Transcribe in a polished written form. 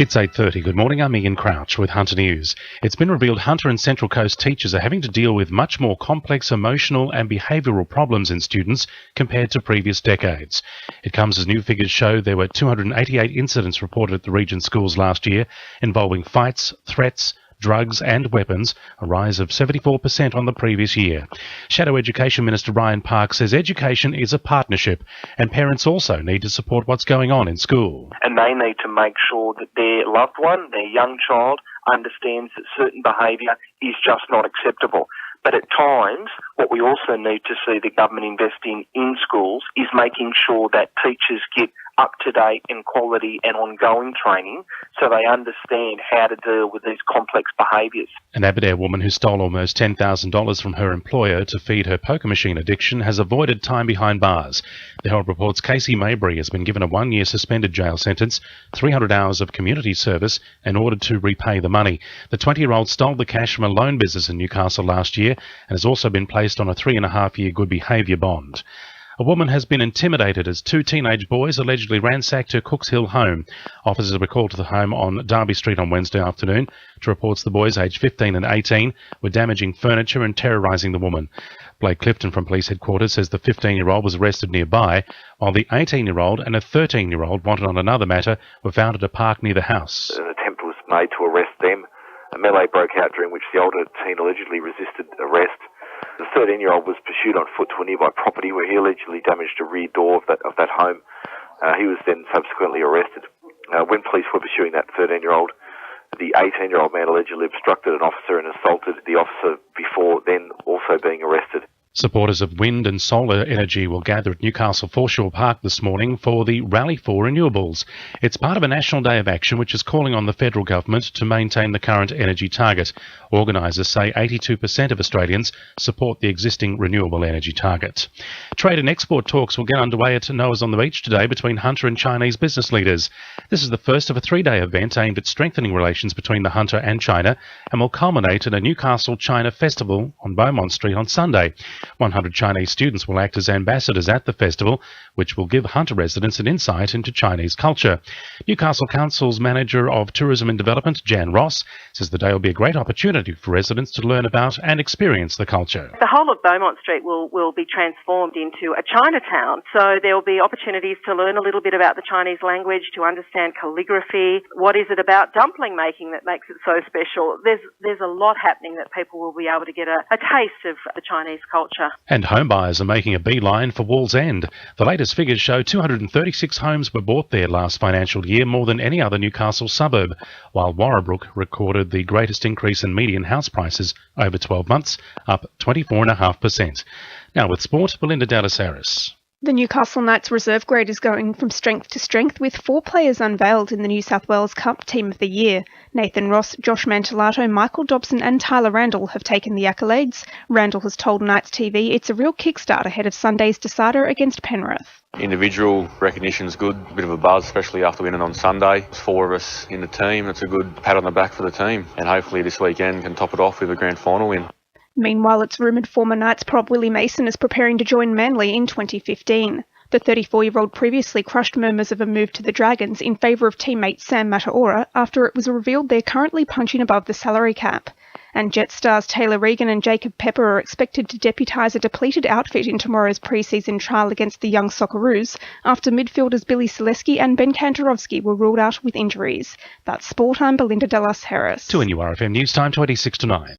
It's 8:30. Good morning, I'm Ian Crouch with Hunter News. It's been revealed Hunter and Central Coast teachers are having to deal with much more complex emotional and behavioural problems in students compared to previous decades. It comes as new figures show there were 288 incidents reported at the region's schools last year involving fights, threats, drugs and weapons, a rise of 74% on the previous year. Shadow Education Minister Ryan Park says education is a partnership and parents also need to support what's going on in school. And they need to make sure that their loved one, their young child, understands that certain behaviour is just not acceptable. But at times, what we also need to see the government investing in schools is making sure that teachers get up-to-date and quality and ongoing training so they understand how to deal with these complex behaviours. An Aberdare woman who stole almost $10,000 from her employer to feed her poker machine addiction has avoided time behind bars. The Herald reports Casey Mabry has been given a 1-year suspended jail sentence, 300 hours of community service in order to repay the money. The 20-year-old stole the cash from a loan business in Newcastle last year and has also been placed on a 3.5-year good behaviour bond. A woman has been intimidated as 2 teenage boys allegedly ransacked her Cooks Hill home. Officers were called to the home on Derby Street on Wednesday afternoon to reports the boys, aged 15 and 18, were damaging furniture and terrorising the woman. Blake Clifton from Police Headquarters says the 15-year-old was arrested nearby, while the 18-year-old and a 13-year-old wanted on another matter were found at a park near the house. An attempt was made to arrest them. A melee broke out during which the older teen allegedly resisted arrest. The 13-year-old was pursued on foot to a nearby property where he allegedly damaged a rear door of that home. He was then subsequently arrested. When police were pursuing that 13-year-old, the 18-year-old man allegedly obstructed an officer and assaulted the officer before then also being arrested. Supporters of wind and solar energy will gather at Newcastle Foreshore Park this morning for the Rally for Renewables. It's part of a national day of action which is calling on the federal government to maintain the current energy target. Organisers say 82% of Australians support the existing renewable energy target. Trade and export talks will get underway at Noah's on the Beach today between Hunter and Chinese business leaders. This is the first of a 3-day event aimed at strengthening relations between the Hunter and China and will culminate in a Newcastle China Festival on Beaumont Street on Sunday. 100 Chinese students will act as ambassadors at the festival, which will give Hunter residents an insight into Chinese culture. Newcastle Council's Manager of Tourism and Development, Jan Ross, says the day will be a great opportunity for residents to learn about and experience the culture. The whole of Beaumont Street will be transformed into a Chinatown, so there will be opportunities to learn a little bit about the Chinese language, to understand calligraphy. What is it about dumpling making that makes it so special? There's a lot happening that people will be able to get a taste of the Chinese culture. And home buyers are making a beeline for Wallsend. The latest figures show 236 homes were bought there last financial year, more than any other Newcastle suburb, while Warrabrook recorded the greatest increase in median house prices over 12 months, up 24.5%. Now with sport, Belinda Dallas-Harris. The Newcastle Knights reserve grade is going from strength to strength with 4 players unveiled in the New South Wales Cup Team of the Year. Nathan Ross, Josh Mantellato, Michael Dobson and Tyler Randall have taken the accolades. Randall has told Knights TV it's a real kickstart ahead of Sunday's decider against Penrith. Individual recognition's good, a bit of a buzz, especially after winning on Sunday. There's 4 of us in the team. It's a good pat on the back for the team, and hopefully this weekend can top it off with a grand final win. Meanwhile, it's rumoured former Knights prop Willie Mason is preparing to join Manly in 2015. The 34-year-old previously crushed murmurs of a move to the Dragons in favour of teammate Sam Mataora after it was revealed they're currently punching above the salary cap. And Jet stars Taylor Regan and Jacob Pepper are expected to deputise a depleted outfit in tomorrow's pre-season trial against the young Socceroos after midfielders Billy Selesky and Ben Kantarovski were ruled out with injuries. That's sport. I'm Belinda Dallas-Harris. To NURFM News Time 26 to 9.